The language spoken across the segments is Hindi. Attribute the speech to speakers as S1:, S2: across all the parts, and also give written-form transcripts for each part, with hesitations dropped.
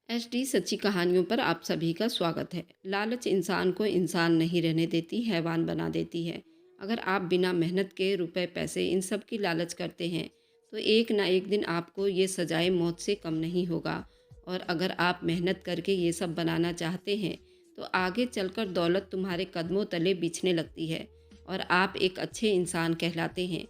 S1: एचडी सच्ची कहानियों पर आप सभी का स्वागत है। लालच इंसान को इंसान नहीं रहने देती, हैवान बना देती है। अगर आप बिना मेहनत के रुपए पैसे इन सब की लालच करते हैं तो एक ना एक दिन आपको ये सजाए मौत से कम नहीं होगा। और अगर आप मेहनत करके ये सब बनाना चाहते हैं तो आगे चलकर दौलत तुम्हारे कदमों तले बिछने लगती है और आप एक अच्छे इंसान कहलाते हैं।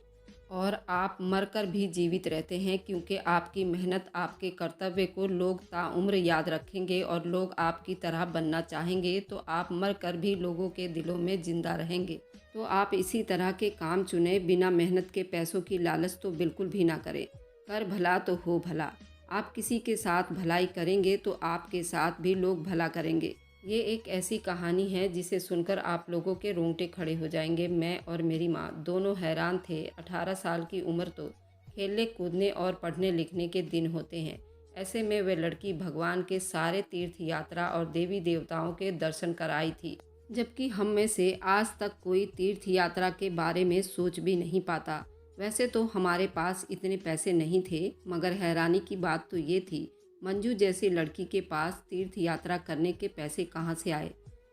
S1: और आप मरकर भी जीवित रहते हैं क्योंकि आपकी मेहनत, आपके कर्तव्य को लोग ताउम्र याद रखेंगे और लोग आपकी तरह बनना चाहेंगे तो आप मरकर भी लोगों के दिलों में जिंदा रहेंगे। तो आप इसी तरह के काम चुने, बिना मेहनत के पैसों की लालच तो बिल्कुल भी ना करें। कर भला तो हो भला। आप किसी के साथ भलाई करेंगे तो आपके साथ भी लोग भला करेंगे। ये एक ऐसी कहानी है जिसे सुनकर आप लोगों के रोंगटे खड़े हो जाएंगे। मैं और मेरी माँ दोनों हैरान थे। 18 साल की उम्र तो खेलने कूदने और पढ़ने लिखने के दिन होते हैं। ऐसे में वह लड़की भगवान के सारे तीर्थ यात्रा और देवी देवताओं के दर्शन कराई थी, जबकि हम में से आज तक कोई तीर्थ यात्रा के बारे में सोच भी नहीं पाता। वैसे तो हमारे पास इतने पैसे नहीं थे, मगर हैरानी की बात तो ये थी मंजू जैसी लड़की के पास तीर्थ यात्रा करने के पैसे कहाँ से आए।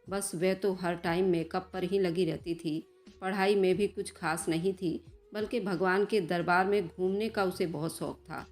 S1: बस वह तो हर टाइम मेकअप पर ही लगी रहती थी। पढ़ाई में भी कुछ खास नहीं थी, बल्कि भगवान के दरबार में घूमने का उसे बहुत शौक था।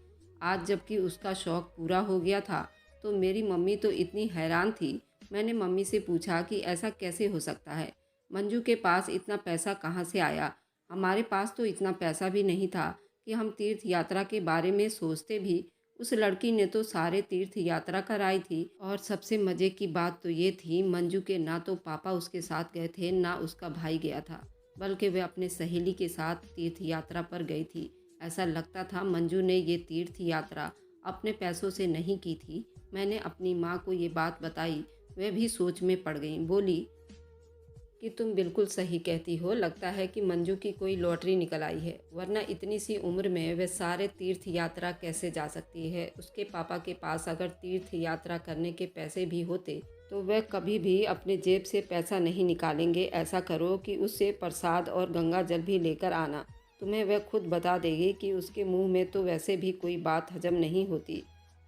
S1: आज जबकि उसका शौक पूरा हो गया था तो मेरी मम्मी तो इतनी हैरान थी। मैंने मम्मी से पूछा कि ऐसा कैसे हो सकता है, मंजू के पास इतना पैसा कहाँ से आया। हमारे पास तो इतना पैसा भी नहीं था कि हम तीर्थ यात्रा के बारे में सोचते भी। उस लड़की ने तो सारे तीर्थ यात्रा कराई थी। और सबसे मज़े की बात तो ये थी, मंजू के ना तो पापा उसके साथ गए थे ना उसका भाई गया था, बल्कि वह अपने सहेली के साथ तीर्थ यात्रा पर गई थी। ऐसा लगता था मंजू ने ये तीर्थ यात्रा अपने पैसों से नहीं की थी। मैंने अपनी माँ को ये बात बताई, वह भी सोच में पड़ गई। बोली कि तुम बिल्कुल सही कहती हो, लगता है कि मंजू की कोई लॉटरी निकल आई है, वरना इतनी सी उम्र में वह सारे तीर्थ यात्रा कैसे जा सकती है। उसके पापा के पास अगर तीर्थ यात्रा करने के पैसे भी होते तो वह कभी भी अपने जेब से पैसा नहीं निकालेंगे। ऐसा करो कि उससे प्रसाद और गंगा जल भी लेकर आना, तुम्हें वह खुद बता देगी कि उसके मुंह में तो वैसे भी कोई बात हजम नहीं होती।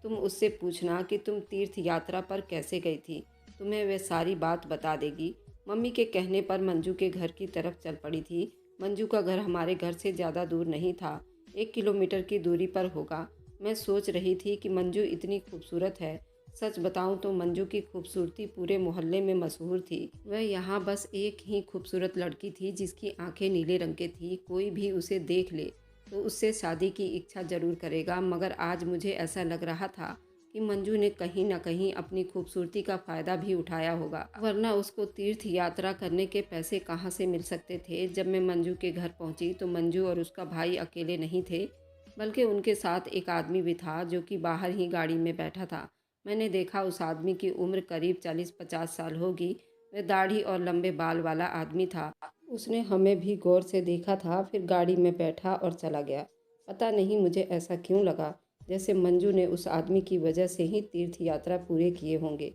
S1: तुम उससे पूछना कि तुम तीर्थ यात्रा पर कैसे गई थी, तुम्हें वह सारी बात बता देगी। मम्मी के कहने पर मंजू के घर की तरफ चल पड़ी थी। मंजू का घर हमारे घर से ज़्यादा दूर नहीं था, 1 किलोमीटर की दूरी पर होगा। मैं सोच रही थी कि मंजू इतनी खूबसूरत है। सच बताऊं तो मंजू की खूबसूरती पूरे मोहल्ले में मशहूर थी। वह यहाँ बस एक ही खूबसूरत लड़की थी जिसकी आंखें नीले रंग की थी। कोई भी उसे देख ले तो उससे शादी की इच्छा जरूर करेगा, मगर आज मुझे ऐसा लग रहा था कि मंजू ने कहीं ना कहीं अपनी खूबसूरती का फ़ायदा भी उठाया होगा, वरना उसको तीर्थ यात्रा करने के पैसे कहाँ से मिल सकते थे। जब मैं मंजू के घर पहुँची तो मंजू और उसका भाई अकेले नहीं थे, बल्कि उनके साथ एक आदमी भी था जो कि बाहर ही गाड़ी में बैठा था। मैंने देखा उस आदमी की उम्र करीब 40-50 साल होगी। वह दाढ़ी और लंबे बाल वाला आदमी था। उसने हमें भी गौर से देखा था, फिर गाड़ी में बैठा और चला गया। पता नहीं मुझे ऐसा क्यों लगा जैसे मंजू ने उस आदमी की वजह से ही तीर्थ यात्रा पूरे किए होंगे।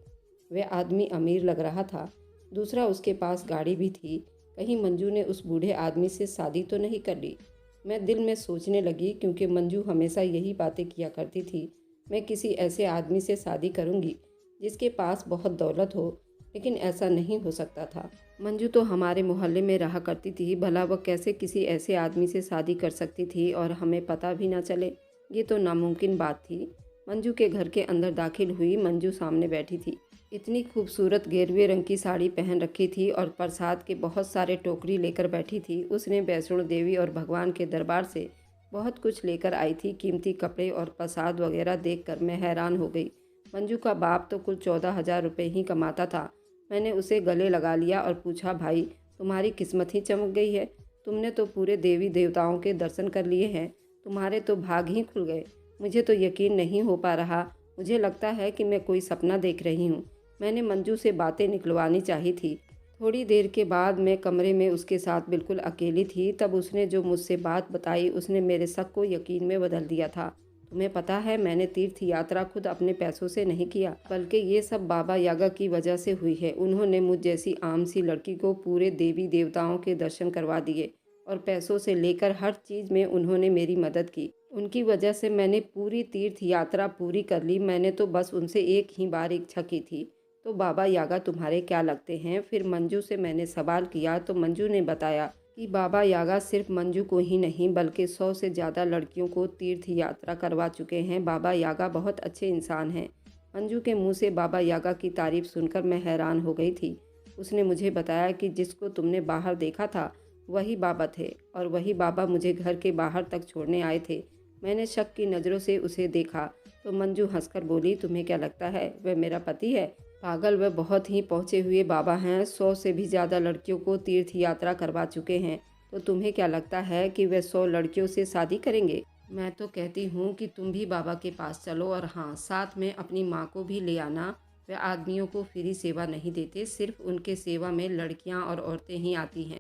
S1: वह आदमी अमीर लग रहा था। दूसरा, उसके पास गाड़ी भी थी। कहीं मंजू ने उस बूढ़े आदमी से शादी तो नहीं कर ली। मैं दिल में सोचने लगी, क्योंकि मंजू हमेशा यही बातें किया करती थी, मैं किसी ऐसे आदमी से शादी करूंगी जिसके पास बहुत दौलत हो। लेकिन ऐसा नहीं हो सकता था। मंजू तो हमारे मोहल्ले में रहा करती थी, भला वह कैसे किसी ऐसे आदमी से शादी कर सकती थी और हमें पता भी ना चले। ये तो नामुमकिन बात थी। मंजू के घर के अंदर दाखिल हुई। मंजू सामने बैठी थी। इतनी खूबसूरत गेरुए रंग की साड़ी पहन रखी थी और प्रसाद के बहुत सारे टोकरी लेकर बैठी थी। उसने वैष्णो देवी और भगवान के दरबार से बहुत कुछ लेकर आई थी। कीमती कपड़े और प्रसाद वगैरह देखकर मैं हैरान हो गई। मंजू का बाप तो कुल 14,000 रुपये ही कमाता था। मैंने उसे गले लगा लिया और पूछा, भाई तुम्हारी किस्मत ही चमक गई है, तुमने तो पूरे देवी देवताओं के दर्शन कर लिए हैं, तुम्हारे तो भाग ही खुल गए। मुझे तो यकीन नहीं हो पा रहा, मुझे लगता है कि मैं कोई सपना देख रही हूँ। मैंने मंजू से बातें निकलवानी चाहिए थी। थोड़ी देर के बाद मैं कमरे में उसके साथ बिल्कुल अकेली थी। तब उसने जो मुझसे बात बताई, उसने मेरे शक को यकीन में बदल दिया था। तुम्हें पता है, मैंने तीर्थ यात्रा खुद अपने पैसों से नहीं किया, बल्कि ये सब बाबा यागा की वजह से हुई है। उन्होंने मुझ जैसी आम सी लड़की को पूरे देवी देवताओं के दर्शन करवा दिए और पैसों से लेकर हर चीज़ में उन्होंने मेरी मदद की। उनकी वजह से मैंने पूरी तीर्थ यात्रा पूरी कर ली। मैंने तो बस उनसे एक ही बार इच्छा की थी। तो बाबा यागा तुम्हारे क्या लगते हैं? फिर मंजू से मैंने सवाल किया तो मंजू ने बताया कि बाबा यागा सिर्फ मंजू को ही नहीं बल्कि 100 से ज़्यादा लड़कियों को तीर्थ यात्रा करवा चुके हैं। बाबा यागा बहुत अच्छे इंसान हैं। मंजू के मुंह से बाबा यागा की तारीफ सुनकर मैं हैरान हो गई थी। उसने मुझे बताया कि जिसको तुमने बाहर देखा था वही बाबा थे और वही बाबा मुझे घर के बाहर तक छोड़ने आए थे। मैंने शक की नज़रों से उसे देखा तो मंजू हंसकर बोली, तुम्हें क्या लगता है वह मेरा पति है? पागल, वह बहुत ही पहुँचे हुए बाबा हैं। 100 से भी ज़्यादा लड़कियों को तीर्थ यात्रा करवा चुके हैं। तो तुम्हें क्या लगता है कि वे 100 लड़कियों से शादी करेंगे? मैं तो कहती हूँ कि तुम भी बाबा के पास चलो और हाँ, साथ में अपनी माँ को भी ले आना। वे आदमियों को फ्री सेवा नहीं देते, सिर्फ उनके सेवा में लड़कियाँ और औरतें ही आती हैं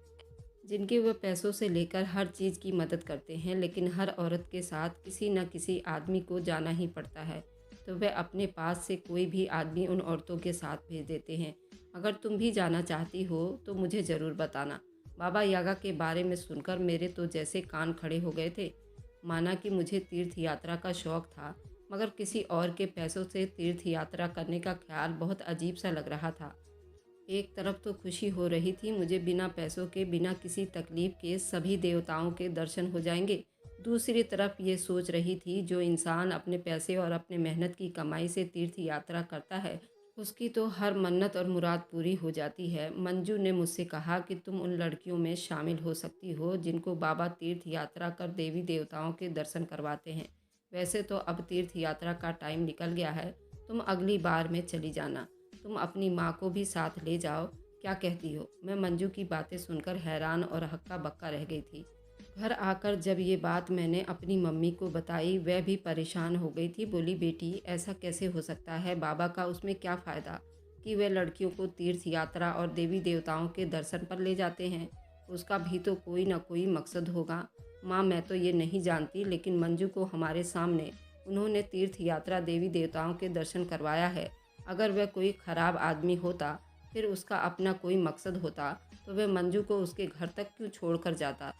S1: जिनके वह पैसों से लेकर हर चीज़ की मदद करते हैं। लेकिन हर औरत के साथ किसी न किसी आदमी को जाना ही पड़ता है, तो वह अपने पास से कोई भी आदमी उन औरतों के साथ भेज देते हैं। अगर तुम भी जाना चाहती हो तो मुझे ज़रूर बताना। बाबा यागा के बारे में सुनकर मेरे तो जैसे कान खड़े हो गए थे। माना कि मुझे तीर्थ यात्रा का शौक़ था, मगर किसी और के पैसों से तीर्थ यात्रा करने का ख्याल बहुत अजीब सा लग रहा था। एक तरफ तो खुशी हो रही थी, मुझे बिना पैसों के, बिना किसी तकलीफ के सभी देवताओं के दर्शन हो जाएंगे। दूसरी तरफ ये सोच रही थी, जो इंसान अपने पैसे और अपने मेहनत की कमाई से तीर्थ यात्रा करता है उसकी तो हर मन्नत और मुराद पूरी हो जाती है। मंजू ने मुझसे कहा कि तुम उन लड़कियों में शामिल हो सकती हो जिनको बाबा तीर्थ यात्रा कर देवी देवताओं के दर्शन करवाते हैं। वैसे तो अब तीर्थ यात्रा का टाइम निकल गया है, तुम अगली बार में चली जाना। तुम अपनी माँ को भी साथ ले जाओ, क्या कहती हो? मैं मंजू की बातें सुनकर हैरान और हक्का बक्का रह गई थी। घर आकर जब ये बात मैंने अपनी मम्मी को बताई, वह भी परेशान हो गई थी। बोली, बेटी ऐसा कैसे हो सकता है? बाबा का उसमें क्या फ़ायदा कि वे लड़कियों को तीर्थ यात्रा और देवी देवताओं के दर्शन पर ले जाते हैं? उसका भी तो कोई ना कोई मकसद होगा। माँ, मैं तो ये नहीं जानती, लेकिन मंजू को हमारे सामने उन्होंने तीर्थ यात्रा देवी देवताओं के दर्शन करवाया है। अगर वह कोई ख़राब आदमी होता, फिर उसका अपना कोई मकसद होता, तो वह मंजू को उसके घर तक क्यों छोड़ कर जाता?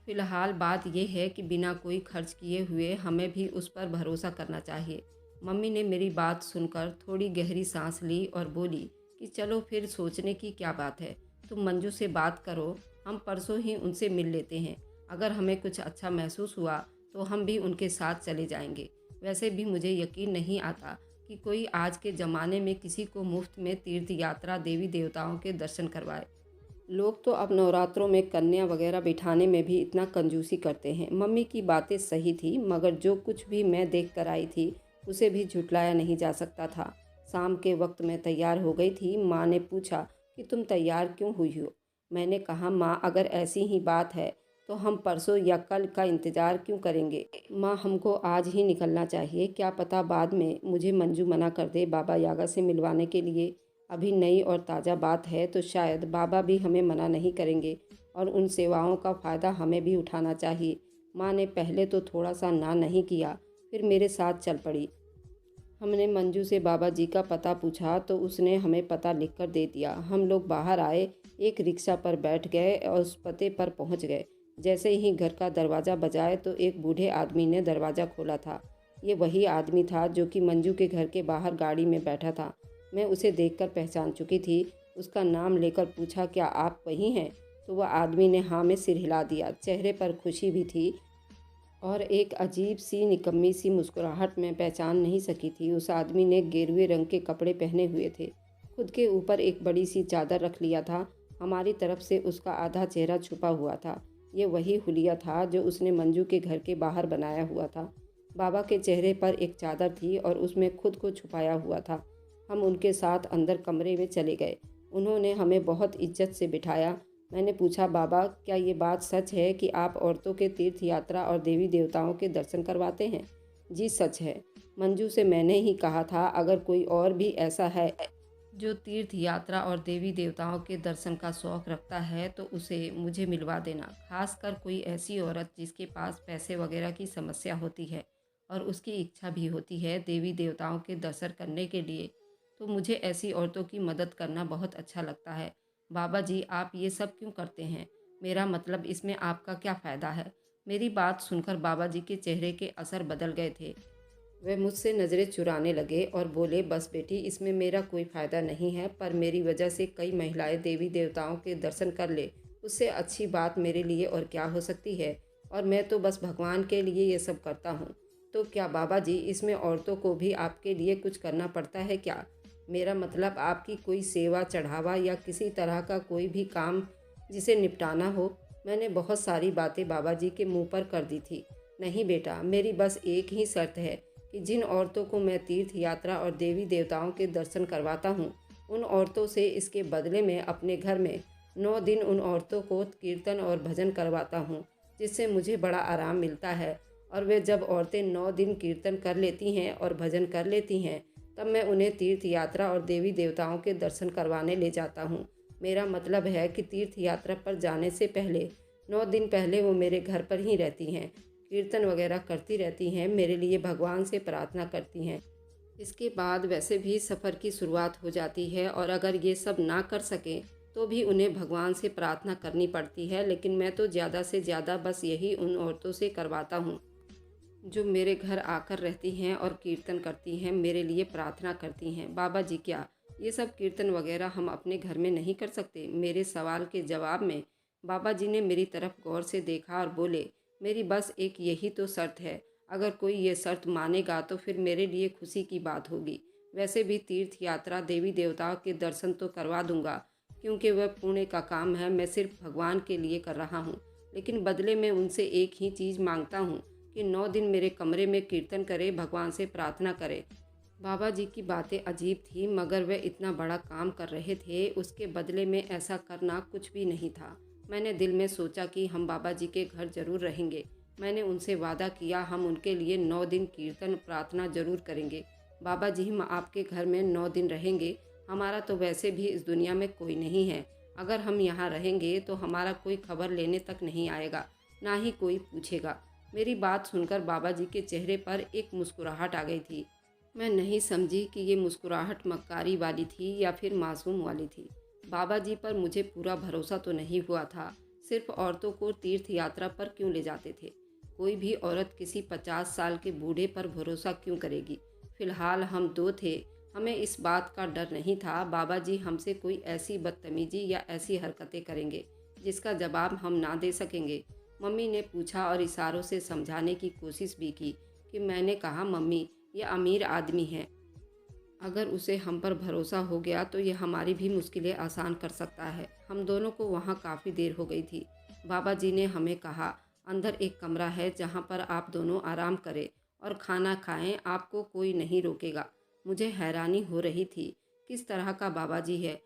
S1: फ़िलहाल बात यह है कि बिना कोई खर्च किए हुए हमें भी उस पर भरोसा करना चाहिए। मम्मी ने मेरी बात सुनकर थोड़ी गहरी सांस ली और बोली कि चलो फिर सोचने की क्या बात है। तुम मंजू से बात करो, हम परसों ही उनसे मिल लेते हैं। अगर हमें कुछ अच्छा महसूस हुआ तो हम भी उनके साथ चले जाएंगे। वैसे भी मुझे यकीन नहीं आता कि कोई आज के ज़माने में किसी को मुफ्त में तीर्थ यात्रा देवी देवताओं के दर्शन करवाए। लोग तो अब नवरात्रों में कन्या वगैरह बिठाने में भी इतना कंजूसी करते हैं। मम्मी की बातें सही थी, मगर जो कुछ भी मैं देख कर आई थी उसे भी झुटलाया नहीं जा सकता था। शाम के वक्त मैं तैयार हो गई थी। माँ ने पूछा कि तुम तैयार क्यों हुई हो? मैंने कहा, माँ अगर ऐसी ही बात है तो हम परसों या कल का इंतज़ार क्यों करेंगे? माँ, हमको आज ही निकलना चाहिए। क्या पता बाद में मुझे मंजू मना कर दे बाबा यागा से मिलवाने के लिए। अभी नई और ताज़ा बात है तो शायद बाबा भी हमें मना नहीं करेंगे और उन सेवाओं का फ़ायदा हमें भी उठाना चाहिए। माँ ने पहले तो थोड़ा सा ना नहीं किया, फिर मेरे साथ चल पड़ी। हमने मंजू से बाबा जी का पता पूछा तो उसने हमें पता लिख कर दे दिया। हम लोग बाहर आए, एक रिक्शा पर बैठ गए और उस पते पर पहुंच गए। जैसे ही घर का दरवाज़ा बजाए तो एक बूढ़े आदमी ने दरवाज़ा खोला था। ये वही आदमी था जो कि मंजू के घर के बाहर गाड़ी में बैठा था। मैं उसे देखकर पहचान चुकी थी। उसका नाम लेकर पूछा, क्या आप वही हैं? तो वह आदमी ने हाँ में सिर हिला दिया। चेहरे पर खुशी भी थी और एक अजीब सी निकम्मी सी मुस्कुराहट में पहचान नहीं सकी थी। उस आदमी ने गेरुए रंग के कपड़े पहने हुए थे, खुद के ऊपर एक बड़ी सी चादर रख लिया था। हमारी तरफ से उसका आधा चेहरा छुपा हुआ था। ये वही हुलिया था जो उसने मंजू के घर के बाहर बनाया हुआ था। बाबा के चेहरे पर एक चादर थी और उसमें खुद को छुपाया हुआ था। हम उनके साथ अंदर कमरे में चले गए। उन्होंने हमें बहुत इज्जत से बिठाया। मैंने पूछा, बाबा क्या ये बात सच है कि आप औरतों के तीर्थ यात्रा और देवी देवताओं के दर्शन करवाते हैं? जी सच है। मंजू से मैंने ही कहा था, अगर कोई और भी ऐसा है जो तीर्थ यात्रा और देवी देवताओं के दर्शन का शौक़ रखता है तो उसे मुझे मिलवा देना। खासकर कोई ऐसी औरत जिसके पास पैसे वगैरह की समस्या होती है और उसकी इच्छा भी होती है देवी देवताओं के दर्शन करने के लिए, तो मुझे ऐसी औरतों की मदद करना बहुत अच्छा लगता है। बाबा जी, आप ये सब क्यों करते हैं? मेरा मतलब इसमें आपका क्या फ़ायदा है? मेरी बात सुनकर बाबा जी के चेहरे के असर बदल गए थे। वह मुझसे नज़रें चुराने लगे और बोले, बस बेटी, इसमें मेरा कोई फ़ायदा नहीं है, पर मेरी वजह से कई महिलाएं देवी देवताओं के दर्शन कर ले, उससे अच्छी बात मेरे लिए और क्या हो सकती है। और मैं तो बस भगवान के लिए ये सब करता हूँ। तो क्या बाबा जी, इसमें औरतों को भी आपके लिए कुछ करना पड़ता है क्या? मेरा मतलब आपकी कोई सेवा चढ़ावा या किसी तरह का कोई भी काम जिसे निपटाना हो। मैंने बहुत सारी बातें बाबा जी के मुंह पर कर दी थी। नहीं बेटा, मेरी बस एक ही शर्त है कि जिन औरतों को मैं तीर्थ यात्रा और देवी देवताओं के दर्शन करवाता हूँ, उन औरतों से इसके बदले में अपने घर में 9 दिन उन औरतों को कीर्तन और भजन करवाता हूँ, जिससे मुझे बड़ा आराम मिलता है। और वे जब औरतें 9 दिन कीर्तन कर लेती हैं और भजन कर लेती हैं, तब मैं उन्हें तीर्थ यात्रा और देवी देवताओं के दर्शन करवाने ले जाता हूँ। मेरा मतलब है कि तीर्थ यात्रा पर जाने से पहले 9 दिन पहले वो मेरे घर पर ही रहती हैं, कीर्तन वगैरह करती रहती हैं, मेरे लिए भगवान से प्रार्थना करती हैं। इसके बाद वैसे भी सफ़र की शुरुआत हो जाती है और अगर ये सब ना कर सकें तो भी उन्हें भगवान से प्रार्थना करनी पड़ती है। लेकिन मैं तो ज़्यादा से ज़्यादा बस यही उन औरतों से करवाता हूँ जो मेरे घर आकर रहती हैं और कीर्तन करती हैं, मेरे लिए प्रार्थना करती हैं। बाबा जी, क्या ये सब कीर्तन वगैरह हम अपने घर में नहीं कर सकते? मेरे सवाल के जवाब में बाबा जी ने मेरी तरफ गौर से देखा और बोले, मेरी बस एक यही तो शर्त है। अगर कोई ये शर्त मानेगा तो फिर मेरे लिए खुशी की बात होगी। वैसे भी तीर्थ यात्रा देवी देवताओं के दर्शन तो करवा दूंगा, क्योंकि वह पुण्य का काम है, मैं सिर्फ भगवान के लिए कर रहा हूँ। लेकिन बदले में उनसे एक ही चीज़ मांगता हूँ कि 9 दिन मेरे कमरे में कीर्तन करे, भगवान से प्रार्थना करे। बाबा जी की बातें अजीब थी, मगर वे इतना बड़ा काम कर रहे थे, उसके बदले में ऐसा करना कुछ भी नहीं था। मैंने दिल में सोचा कि हम बाबा जी के घर जरूर रहेंगे। मैंने उनसे वादा किया, हम उनके लिए 9 दिन कीर्तन प्रार्थना जरूर करेंगे। बाबा जी, हम आपके घर में 9 दिन रहेंगे। हमारा तो वैसे भी इस दुनिया में कोई नहीं है। अगर हम यहाँ रहेंगे तो हमारा कोई खबर लेने तक नहीं आएगा, ना ही कोई पूछेगा। मेरी बात सुनकर बाबा जी के चेहरे पर एक मुस्कुराहट आ गई थी। मैं नहीं समझी कि ये मुस्कुराहट मक्कारी वाली थी या फिर मासूम वाली थी। बाबा जी पर मुझे पूरा भरोसा तो नहीं हुआ था। सिर्फ औरतों को तीर्थ यात्रा पर क्यों ले जाते थे? कोई भी औरत किसी 50 साल के बूढ़े पर भरोसा क्यों करेगी? फिलहाल हम दो थे, हमें इस बात का डर नहीं था बाबा जी हमसे कोई ऐसी बदतमीजी या ऐसी हरकतें करेंगे जिसका जवाब हम ना दे सकेंगे। मम्मी ने पूछा और इशारों से समझाने की कोशिश भी की कि मैंने कहा, मम्मी, ये अमीर आदमी है, अगर उसे हम पर भरोसा हो गया तो ये हमारी भी मुश्किलें आसान कर सकता है। हम दोनों को वहाँ काफ़ी देर हो गई थी। बाबा जी ने हमें कहा, अंदर एक कमरा है जहाँ पर आप दोनों आराम करें और खाना खाएं, आपको कोई नहीं रोकेगा। मुझे हैरानी हो रही थी, किस तरह का बाबा जी है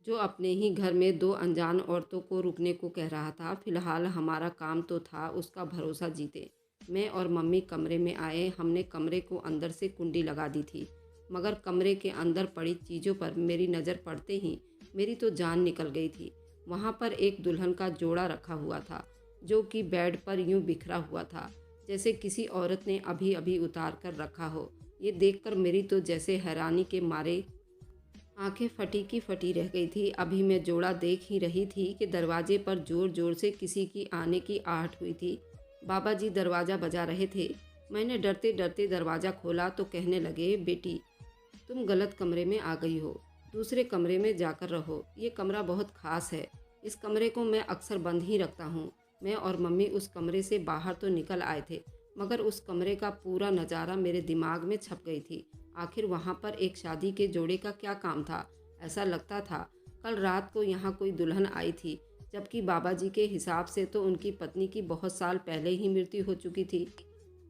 S1: जो अपने ही घर में 2 अनजान औरतों को रुकने को कह रहा था। फिलहाल हमारा काम तो था उसका भरोसा जीते। मैं और मम्मी कमरे में आए। हमने कमरे को अंदर से कुंडी लगा दी थी, मगर कमरे के अंदर पड़ी चीज़ों पर मेरी नज़र पड़ते ही मेरी तो जान निकल गई थी। वहाँ पर एक दुल्हन का जोड़ा रखा हुआ था, जो कि बेड पर यूं बिखरा हुआ था, जैसे किसी औरत ने अभी अभी उतार कर रखा हो। ये देखकर मेरी तो जैसे हैरानी के मारे आंखें फटी की फटी रह गई थी। अभी मैं जोड़ा देख ही रही थी कि दरवाजे पर जोर जोर से किसी की आने की आहट हुई थी। बाबा जी दरवाज़ा बजा रहे थे। मैंने डरते डरते दरवाज़ा खोला तो कहने लगे, बेटी, तुम गलत कमरे में आ गई हो, दूसरे कमरे में जाकर रहो। ये कमरा बहुत ख़ास है, इस कमरे को मैं अक्सर बंद ही रखता हूँ। मैं और मम्मी उस कमरे से बाहर तो निकल आए थे, मगर उस कमरे का पूरा नज़ारा मेरे दिमाग में छप गई थी। आखिर वहाँ पर एक शादी के जोड़े का क्या काम था? ऐसा लगता था कल रात को यहाँ कोई दुल्हन आई थी, जबकि बाबा जी के हिसाब से तो उनकी पत्नी की बहुत साल पहले ही मृत्यु हो चुकी थी।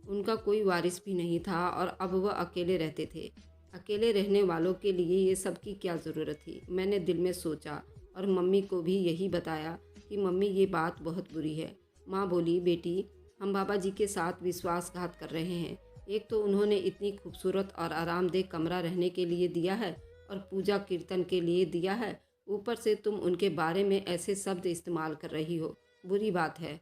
S1: उनका कोई वारिस भी नहीं था और अब वह अकेले रहते थे। अकेले रहने वालों के लिए ये सब की क्या ज़रूरत थी? मैंने दिल में सोचा और मम्मी को भी यही बताया कि मम्मी, ये बात बहुत बुरी है। माँ बोली, बेटी, हम बाबा जी के साथ विश्वासघात कर रहे हैं। एक तो उन्होंने इतनी खूबसूरत और आरामदेह कमरा रहने के लिए दिया है और पूजा कीर्तन के लिए दिया है, ऊपर से तुम उनके बारे में ऐसे शब्द इस्तेमाल कर रही हो। बुरी बात है।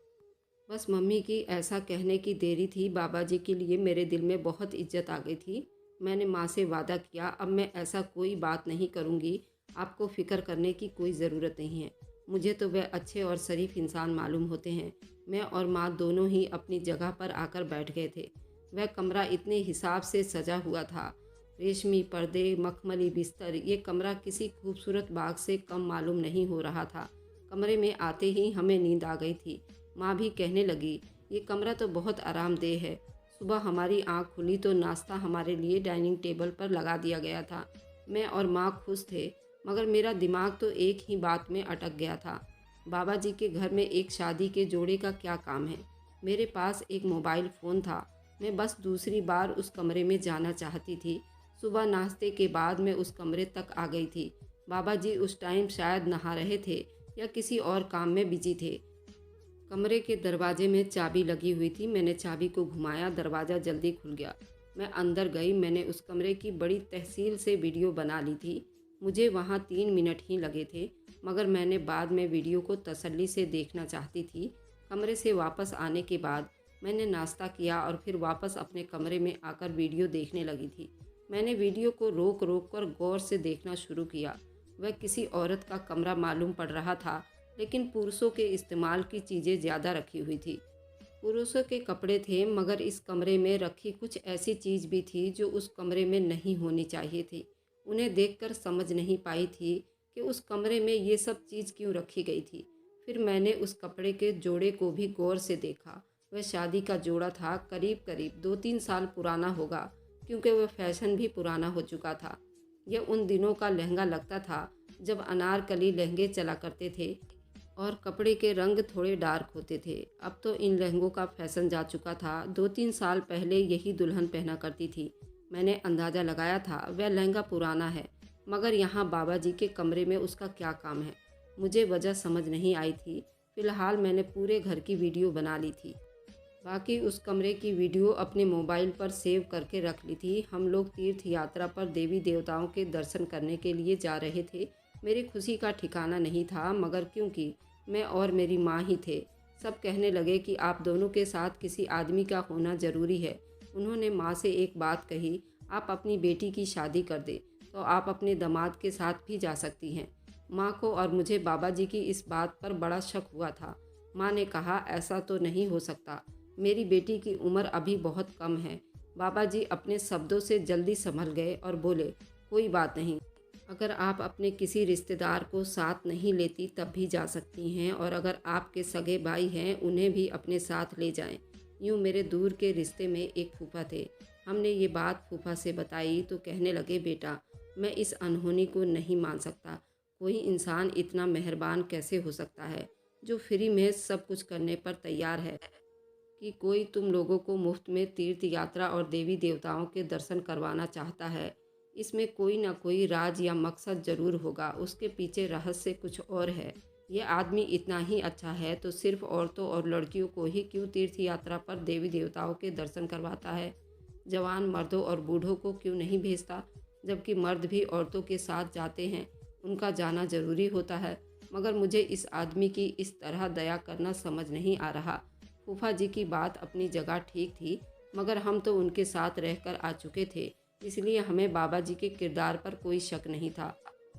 S1: बस मम्मी की ऐसा कहने की देरी थी। बाबा जी के लिए मेरे दिल में बहुत इज्जत आ गई थी। मैंने माँ से वादा किया, अब मैं ऐसा कोई बात नहीं करूँगी। आपको फ़िक्र करने की कोई ज़रूरत नहीं है। मुझे तो वह अच्छे और शरीफ इंसान मालूम होते हैं। मैं और माँ दोनों ही अपनी जगह पर आकर बैठ गए थे। वह कमरा इतने हिसाब से सजा हुआ था, रेशमी पर्दे, मखमली बिस्तर। ये कमरा किसी खूबसूरत बाग से कम मालूम नहीं हो रहा था। कमरे में आते ही हमें नींद आ गई थी। माँ भी कहने लगी, ये कमरा तो बहुत आरामदेह है। सुबह हमारी आँख खुली तो नाश्ता हमारे लिए डाइनिंग टेबल पर लगा दिया गया था। मैं और माँ खुश थे, मगर मेरा दिमाग तो एक ही बात में अटक गया था। बाबा जी के घर में एक शादी के जोड़े का क्या काम है? मेरे पास एक मोबाइल फ़ोन था। मैं बस दूसरी बार उस कमरे में जाना चाहती थी। सुबह नाश्ते के बाद मैं उस कमरे तक आ गई थी। बाबा जी उस टाइम शायद नहा रहे थे या किसी और काम में बिजी थे। कमरे के दरवाजे में चाबी लगी हुई थी। मैंने चाबी को घुमाया, दरवाज़ा जल्दी खुल गया। मैं अंदर गई। मैंने उस कमरे की बड़ी तहसील से वीडियो बना ली थी। मुझे वहाँ 3 मिनट ही लगे थे, मगर मैंने बाद में वीडियो को तसल्ली से देखना चाहती थी। कमरे से वापस आने के बाद मैंने नाश्ता किया और फिर वापस अपने कमरे में आकर वीडियो देखने लगी थी। मैंने वीडियो को रोक रोक कर गौर से देखना शुरू किया। वह किसी औरत का कमरा मालूम पड़ रहा था, लेकिन पुरुषों के इस्तेमाल की चीज़ें ज़्यादा रखी हुई थी। पुरुषों के कपड़े थे, मगर इस कमरे में रखी कुछ ऐसी चीज़ भी थी जो उस कमरे में नहीं होनी चाहिए थी। उन्हें देखकर समझ नहीं पाई थी कि उस कमरे में ये सब चीज़ क्यों रखी गई थी। फिर मैंने उस कपड़े के जोड़े को भी गौर से देखा। वह शादी का जोड़ा था, करीब करीब 2-3 साल पुराना होगा, क्योंकि वह फैशन भी पुराना हो चुका था। यह उन दिनों का लहंगा लगता था जब अनारकली लहंगे चला करते थे और कपड़े के रंग थोड़े डार्क होते थे। अब तो इन लहंगों का फैशन जा चुका था। 2-3 साल पहले यही दुल्हन पहना करती थी। मैंने अंदाज़ा लगाया था वह लहंगा पुराना है, मगर यहाँ बाबा जी के कमरे में उसका क्या काम है? मुझे वजह समझ नहीं आई थी। फ़िलहाल मैंने पूरे घर की वीडियो बना ली थी। बाकी उस कमरे की वीडियो अपने मोबाइल पर सेव करके रख ली थी। हम लोग तीर्थ यात्रा पर देवी देवताओं के दर्शन करने के लिए जा रहे थे। मेरी खुशी का ठिकाना नहीं था, मगर क्योंकि मैं और मेरी माँ ही थे, सब कहने लगे कि आप दोनों के साथ किसी आदमी का होना ज़रूरी है। उन्होंने माँ से एक बात कही, आप अपनी बेटी की शादी कर दें तो आप अपने दामाद के साथ भी जा सकती हैं। माँ को और मुझे बाबा जी की इस बात पर बड़ा शक हुआ था। माँ ने कहा, ऐसा तो नहीं हो सकता, मेरी बेटी की उम्र अभी बहुत कम है। बाबा जी अपने शब्दों से जल्दी संभल गए और बोले, कोई बात नहीं, अगर आप अपने किसी रिश्तेदार को साथ नहीं लेती तब भी जा सकती हैं, और अगर आपके सगे भाई हैं उन्हें भी अपने साथ ले जाएं। यूँ मेरे दूर के रिश्ते में एक फूफा थे। हमने ये बात फूफा से बताई तो कहने लगे, बेटा मैं इस अनहोनी को नहीं मान सकता। कोई इंसान इतना मेहरबान कैसे हो सकता है जो फ्री में सब कुछ करने पर तैयार है कि कोई तुम लोगों को मुफ्त में तीर्थ यात्रा और देवी देवताओं के दर्शन करवाना चाहता है। इसमें कोई ना कोई राज या मकसद ज़रूर होगा। उसके पीछे रहस्य कुछ और है। यह आदमी इतना ही अच्छा है तो सिर्फ औरतों और लड़कियों को ही क्यों तीर्थ यात्रा पर देवी देवताओं के दर्शन करवाता है? जवान मर्दों और बूढ़ों को क्यों नहीं भेजता? जबकि मर्द भी औरतों के साथ जाते हैं, उनका जाना ज़रूरी होता है। मगर मुझे इस आदमी की इस तरह दया करना समझ नहीं आ रहा। फूफा जी की बात अपनी जगह ठीक थी, मगर हम तो उनके साथ रहकर आ चुके थे, इसलिए हमें बाबा जी के किरदार पर कोई शक नहीं था।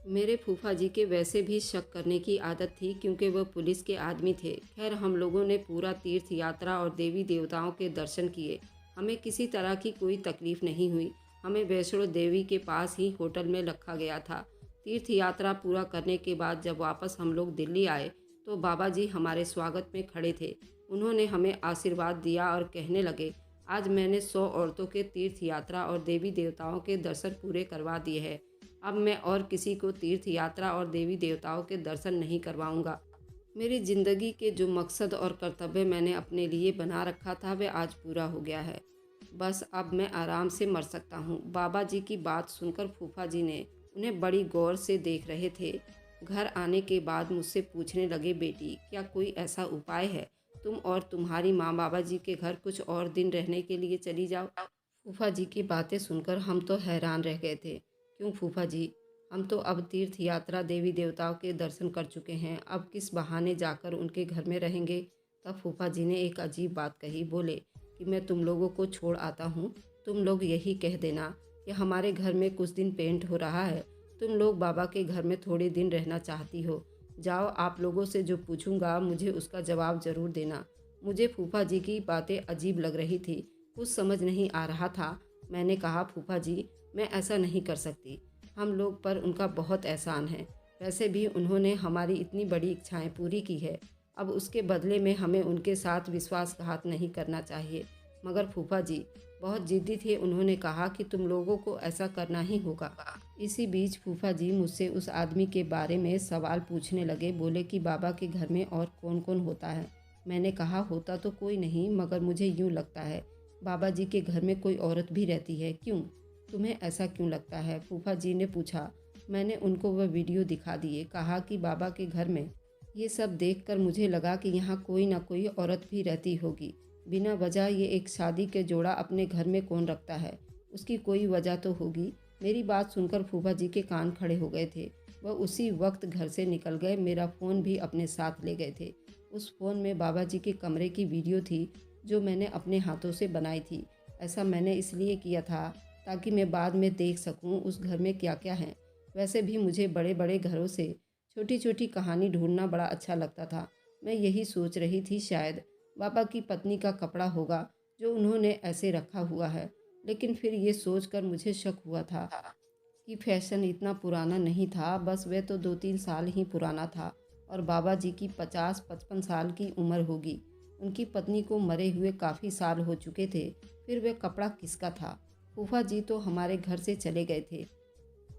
S1: मेरे फूफा जी के वैसे भी शक करने की आदत थी, क्योंकि वह पुलिस के आदमी थे। खैर, हम लोगों ने पूरा तीर्थ यात्रा और देवी देवताओं के दर्शन किए। हमें किसी तरह की कोई तकलीफ़ नहीं हुई। हमें वैष्णो देवी के पास ही होटल में रखा गया था। तीर्थ यात्रा पूरा करने के बाद जब वापस हम लोग दिल्ली आए तो बाबा जी हमारे स्वागत में खड़े थे। उन्होंने हमें आशीर्वाद दिया और कहने लगे, आज मैंने 100 औरतों के तीर्थ यात्रा और देवी देवताओं के दर्शन पूरे करवा दिए हैं। अब मैं और किसी को तीर्थ यात्रा और देवी देवताओं के दर्शन नहीं करवाऊंगा। मेरी ज़िंदगी के जो मकसद और कर्तव्य मैंने अपने लिए बना रखा था वह आज पूरा हो गया है। बस अब मैं आराम से मर सकता हूँ। बाबा जी की बात सुनकर फूफा जी ने उन्हें बड़ी गौर से देख रहे थे। घर आने के बाद मुझसे पूछने लगे, बेटी क्या कोई ऐसा उपाय है तुम और तुम्हारी माँ बाबा जी के घर कुछ और दिन रहने के लिए चली जाओ? फूफा जी की बातें सुनकर हम तो हैरान रह गए थे। क्यों फूफा जी, हम तो अब तीर्थ यात्रा देवी देवताओं के दर्शन कर चुके हैं, अब किस बहाने जाकर उनके घर में रहेंगे? तब फूफा जी ने एक अजीब बात कही। बोले कि मैं तुम लोगों को छोड़ आता हूँ, तुम लोग यही कह देना कि हमारे घर में कुछ दिन पेंट हो रहा है, तुम लोग बाबा के घर में थोड़े दिन रहना चाहती हो। जाओ, आप लोगों से जो पूछूंगा मुझे उसका जवाब ज़रूर देना। मुझे फूफा जी की बातें अजीब लग रही थी, कुछ समझ नहीं आ रहा था। मैंने कहा, फूफा जी, मैं ऐसा नहीं कर सकती। हम लोग पर उनका बहुत एहसान है। वैसे भी उन्होंने हमारी इतनी बड़ी इच्छाएं पूरी की है। अब उसके बदले में हमें उनके साथ विश्वासघात नहीं करना चाहिए। मगर फूफा जी बहुत जिद्दी थे। उन्होंने कहा कि तुम लोगों को ऐसा करना ही होगा। इसी बीच फूफा जी मुझसे उस आदमी के बारे में सवाल पूछने लगे। बोले कि बाबा के घर में और कौन कौन होता है। मैंने कहा, होता तो कोई नहीं, मगर मुझे यूँ लगता है बाबा जी के घर में कोई औरत भी रहती है। क्यों, तुम्हें ऐसा क्यों लगता है? फूफा जी ने पूछा। मैंने उनको वह वीडियो दिखा दिए। कहा कि बाबा के घर में ये सब देखकर मुझे लगा कि यहाँ कोई ना कोई औरत भी रहती होगी। बिना वजह ये एक शादी के जोड़ा अपने घर में कौन रखता है? उसकी कोई वजह तो होगी। मेरी बात सुनकर फूफा जी के कान खड़े हो गए थे। वह उसी वक्त घर से निकल गए। मेरा फ़ोन भी अपने साथ ले गए थे। उस फ़ोन में बाबा जी के कमरे की वीडियो थी, जो मैंने अपने हाथों से बनाई थी। ऐसा मैंने इसलिए किया था ताकि मैं बाद में देख सकूं उस घर में क्या क्या है। वैसे भी मुझे बड़े बड़े घरों से छोटी छोटी कहानी ढूंढना बड़ा अच्छा लगता था। मैं यही सोच रही थी, शायद बाबा की पत्नी का कपड़ा होगा जो उन्होंने ऐसे रखा हुआ है। लेकिन फिर ये सोचकर मुझे शक हुआ था कि फैशन इतना पुराना नहीं था। बस वह तो 2-3 साल ही पुराना था और बाबा जी की 50-55 साल की उम्र होगी। उनकी पत्नी को मरे हुए काफ़ी साल हो चुके थे। फिर वह कपड़ा किसका था? फूफा जी तो हमारे घर से चले गए थे,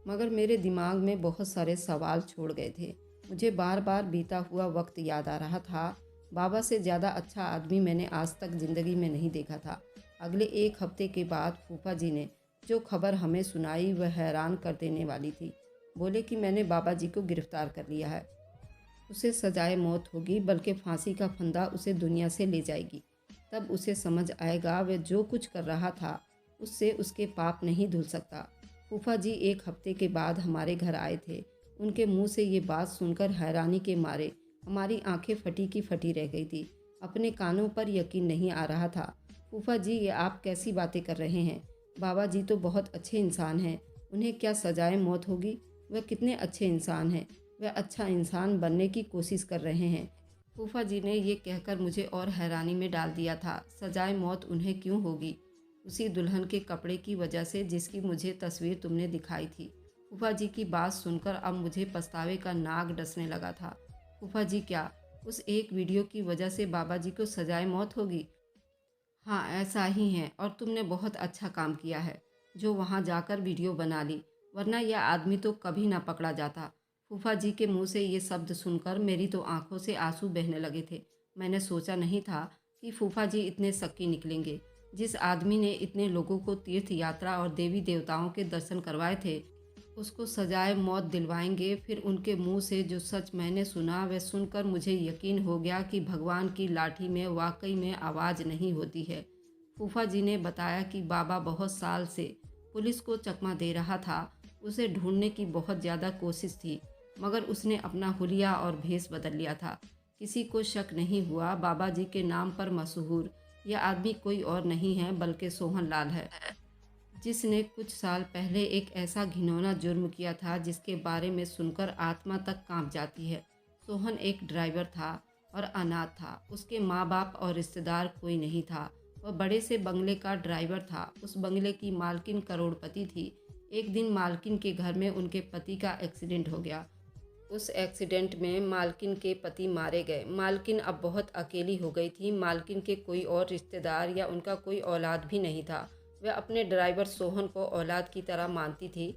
S1: मगर मेरे दिमाग में बहुत सारे सवाल छोड़ गए थे। मुझे बार बार बीता हुआ वक्त याद आ रहा था। बाबा से ज़्यादा अच्छा आदमी मैंने आज तक ज़िंदगी में नहीं देखा था। अगले 1 हफ्ते के बाद फूफा जी ने जो खबर हमें सुनाई वह हैरान कर देने वाली थी। बोले कि मैंने बाबा जी को गिरफ्तार कर लिया है। उसे सजाए मौत होगी, बल्कि फांसी का फंदा उसे दुनिया से ले जाएगी। तब उसे समझ आएगा वह जो कुछ कर रहा था उससे उसके पाप नहीं धुल सकता। फूफा जी 1 हफ्ते के बाद हमारे घर आए थे। उनके मुंह से ये बात सुनकर हैरानी के मारे हमारी आंखें फटी की फटी रह गई थी। अपने कानों पर यकीन नहीं आ रहा था। फूफा जी, ये आप कैसी बातें कर रहे हैं? बाबा जी तो बहुत अच्छे इंसान हैं, उन्हें क्या सजाए मौत होगी? वह कितने अच्छे इंसान हैं। वह अच्छा इंसान बनने की कोशिश कर रहे हैं। फूफा जी ने ये कहकर मुझे और हैरानी में डाल दिया था। सजाए मौत उन्हें क्यों होगी? उसी दुल्हन के कपड़े की वजह से जिसकी मुझे तस्वीर तुमने दिखाई थी। फूफा जी की बात सुनकर अब मुझे पछतावे का नाग डसने लगा था। फूफा जी, क्या उस एक वीडियो की वजह से बाबा जी को सजाए मौत होगी? हाँ, ऐसा ही है, और तुमने बहुत अच्छा काम किया है जो वहाँ जाकर वीडियो बना ली, वरना यह आदमी तो कभी ना पकड़ा जाता। फूफा जी के मुंह से ये शब्द सुनकर मेरी तो आंखों से आंसू बहने लगे थे। मैंने सोचा नहीं था कि फूफा जी इतने शक्की निकलेंगे। जिस आदमी ने इतने लोगों को तीर्थ यात्रा और देवी देवताओं के दर्शन करवाए थे, उसको सजाए मौत दिलवाएंगे। फिर उनके मुंह से जो सच मैंने सुना वह सुनकर मुझे यकीन हो गया कि भगवान की लाठी में वाकई में आवाज़ नहीं होती है। फूफा जी ने बताया कि बाबा बहुत साल से पुलिस को चकमा दे रहा था। उसे ढूंढने की बहुत ज़्यादा कोशिश थी, मगर उसने अपना हुलिया और भेष बदल लिया था। किसी को शक नहीं हुआ बाबा जी के नाम पर मशहूर यह आदमी कोई और नहीं है बल्कि सोहन लाल है, जिसने कुछ साल पहले एक ऐसा घिनौना जुर्म किया था जिसके बारे में सुनकर आत्मा तक कांप जाती है। सोहन एक ड्राइवर था और अनाथ था। उसके माँ बाप और रिश्तेदार कोई नहीं था। वह बड़े से बंगले का ड्राइवर था। उस बंगले की मालकिन करोड़पति थी। एक दिन मालकिन के घर में उनके पति का एक्सीडेंट हो गया। उस एक्सीडेंट में मालकिन के पति मारे गए। मालकिन अब बहुत अकेली हो गई थी। मालकिन के कोई और रिश्तेदार या उनका कोई औलाद भी नहीं था। वह अपने ड्राइवर सोहन को औलाद की तरह मानती थी।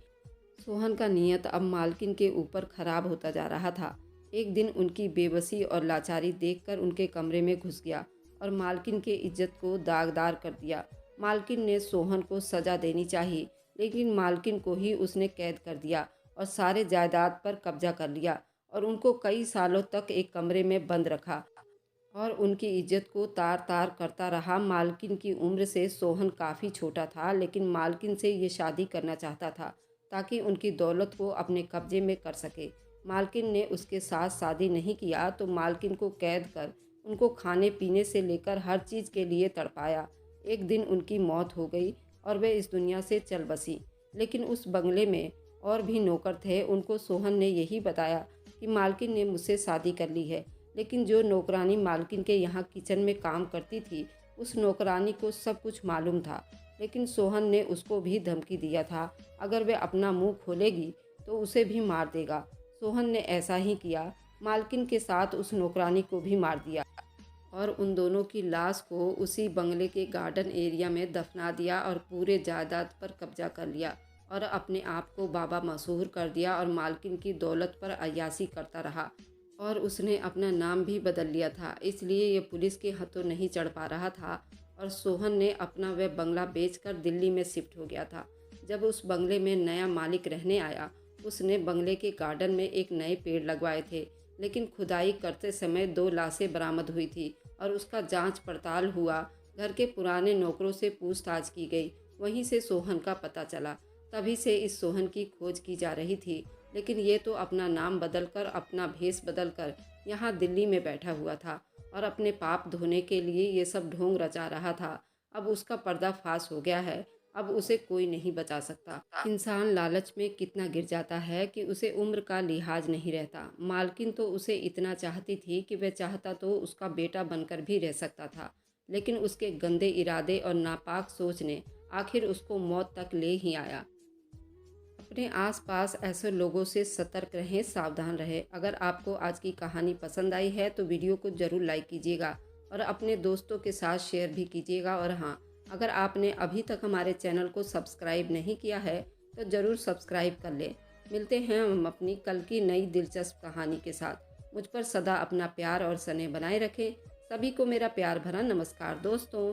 S1: सोहन का नीयत अब मालकिन के ऊपर खराब होता जा रहा था। एक दिन उनकी बेबसी और लाचारी देखकर उनके कमरे में घुस गया और मालकिन के इज्जत को दागदार कर दिया। मालकिन ने सोहन को सज़ा देनी चाहिए, लेकिन मालकिन को ही उसने कैद कर दिया और सारे जायदाद पर कब्जा कर लिया और उनको कई सालों तक एक कमरे में बंद रखा और उनकी इज्जत को तार तार करता रहा। मालकिन की उम्र से सोहन काफ़ी छोटा था, लेकिन मालकिन से ये शादी करना चाहता था ताकि उनकी दौलत को अपने कब्जे में कर सके। मालकिन ने उसके साथ शादी नहीं किया तो मालकिन को कैद कर उनको खाने पीने से लेकर हर चीज़ के लिए तड़पाया। एक दिन उनकी मौत हो गई और वे इस दुनिया से चल बसी। लेकिन उस बंगले में और भी नौकर थे। उनको सोहन ने यही बताया कि मालकिन ने मुझसे शादी कर ली है, लेकिन जो नौकरानी मालकिन के यहाँ किचन में काम करती थी, उस नौकरानी को सब कुछ मालूम था। लेकिन सोहन ने उसको भी धमकी दिया था, अगर वह अपना मुंह खोलेगी तो उसे भी मार देगा। सोहन ने ऐसा ही किया, मालकिन के साथ उस नौकरानी को भी मार दिया और उन दोनों की लाश को उसी बंगले के गार्डन एरिया में दफना दिया और पूरे जायदाद पर कब्जा कर लिया और अपने आप को बाबा मशहूर कर दिया और मालकिन की दौलत पर अय्याशी करता रहा। और उसने अपना नाम भी बदल लिया था, इसलिए ये पुलिस के हाथों नहीं चढ़ पा रहा था और सोहन ने अपना वह बंगला बेचकर दिल्ली में शिफ्ट हो गया था। जब उस बंगले में नया मालिक रहने आया, उसने बंगले के गार्डन में एक नए पेड़ लगवाए थे, लेकिन खुदाई करते समय 2 लाशें बरामद हुई थी और उसका जांच पड़ताल हुआ। घर के पुराने नौकरों से पूछताछ की गई, वहीं से सोहन का पता चला। तभी से इस सोहन की खोज की जा रही थी, लेकिन ये तो अपना नाम बदलकर, अपना भेष बदलकर यहाँ दिल्ली में बैठा हुआ था और अपने पाप धोने के लिए ये सब ढोंग रचा रहा था। अब उसका पर्दाफाश हो गया है, अब उसे कोई नहीं बचा सकता। इंसान लालच में कितना गिर जाता है कि उसे उम्र का लिहाज नहीं रहता। मालकिन तो उसे इतना चाहती थी कि वह चाहता तो उसका बेटा बनकर भी रह सकता था, लेकिन उसके गंदे इरादे और नापाक सोच ने आखिर उसको मौत तक ले ही आया। अपने आसपास ऐसे लोगों से सतर्क रहें, सावधान रहें। अगर आपको आज की कहानी पसंद आई है तो वीडियो को ज़रूर लाइक कीजिएगा और अपने दोस्तों के साथ शेयर भी कीजिएगा। और हाँ, अगर आपने अभी तक हमारे चैनल को सब्सक्राइब नहीं किया है तो ज़रूर सब्सक्राइब कर लें। मिलते हैं हम अपनी कल की नई दिलचस्प कहानी के साथ। मुझ पर सदा अपना प्यार और स्नेह बनाए रखें। सभी को मेरा प्यार भरा नमस्कार दोस्तों।